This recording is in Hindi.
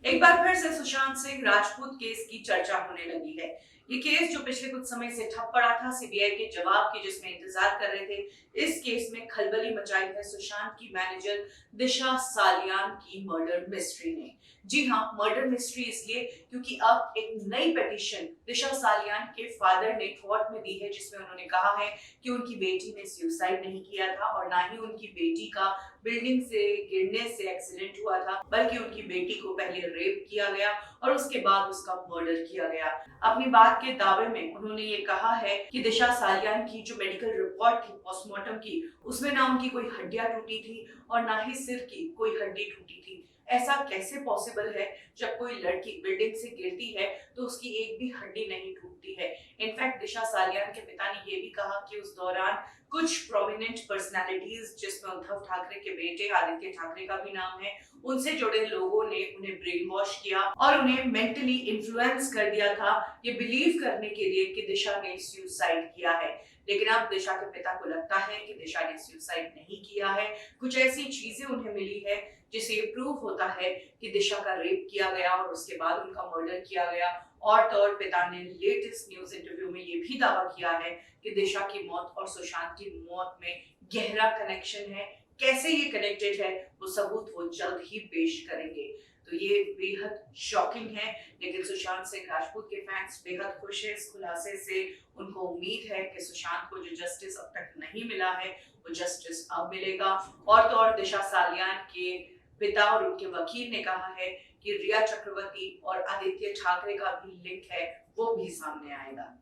एक बार फिर से सुशांत सिंह राजपूत केस की चर्चा होने लगी है। ये केस जो पिछले कुछ समय से ठप पड़ा था सीबीआई के जवाब की जिसमें इंतजार कर रहे थे, इस केस में खलबली मचाई है सुशांत की मैनेजर दिशा सालियान की मर्डर मिस्ट्री ने। जी हाँ, मर्डर मिस्ट्री इसलिए क्योंकि अब एक नई पिटीशन दिशा सालियान के फादर ने कोर्ट में दी है जिसमें उन्होंने कहा है कि उनकी बेटी ने सुसाइड नहीं किया था और ना ही उनकी बेटी का बिल्डिंग से गिरने से एक्सीडेंट हुआ था, बल्कि उनकी बेटी को पहले रेप किया गया और उसके बाद उसका मर्डर किया गया। अपनी बात के दावे में उन्होंने ये कहा है कि दिशा सालियान की जो मेडिकल रिपोर्ट थी पोस्टमार्टम की, उसमें ना उनकी कोई हड्डियां टूटी थी और ना ही सिर की कोई हड्डी टूटी थी। ऐसा कैसे पॉसिबल है? जब कोई लड़की बिल्डिंग से गिरती है तो उसकी एक भी हड्डी नहीं टूटती है। इनफैक्ट दिशा सालियान के पिता ने ये भी कहा कि उस दौरान कुछ प्रोमिनेंट पर्सनालिटीज जिसमें उद्धव ठाकरे के बेटे आदित्य ठाकरे का भी नाम है, उनसे जुड़े लोगों ने उन्हें ब्रेन वॉश किया और उन्हें मेंटली इन्फ्लुएंस कर दिया था ये बिलीव करने के लिए कि दिशा ने सुसाइड किया है। लेकिन अब दिशा के पिता को लगता है कि दिशा ने सुसाइड नहीं किया है। कुछ ऐसी चीजें उन्हें मिली है जिससे ये प्रूव होता है कि दिशा का रेप किया गया और उसके बाद उनका मर्डर किया गया। और तो और पिता ने लेटेस्ट न्यूज इंटरव्यू में ये भी दावा किया है कि दिशा की मौत और सुशांत की मौत में गहरा कनेक्शन है। कैसे ये कनेक्टेड है वो सबूत वो जल्द ही पेश करेंगे। तो ये बेहद शॉकिंग है, लेकिन सुशांत सिंह राजपूत के फैंस बेहद खुश है इस खुलासे से। उनको उम्मीद है कि सुशांत को जो जस्टिस अब तक नहीं मिला है वो जस्टिस अब मिलेगा। और तो और दिशा सालियान के पिता और उनके वकील ने कहा है कि रिया चक्रवर्ती और आदित्य ठाकरे का भी लिंक है, वो भी सामने आएगा।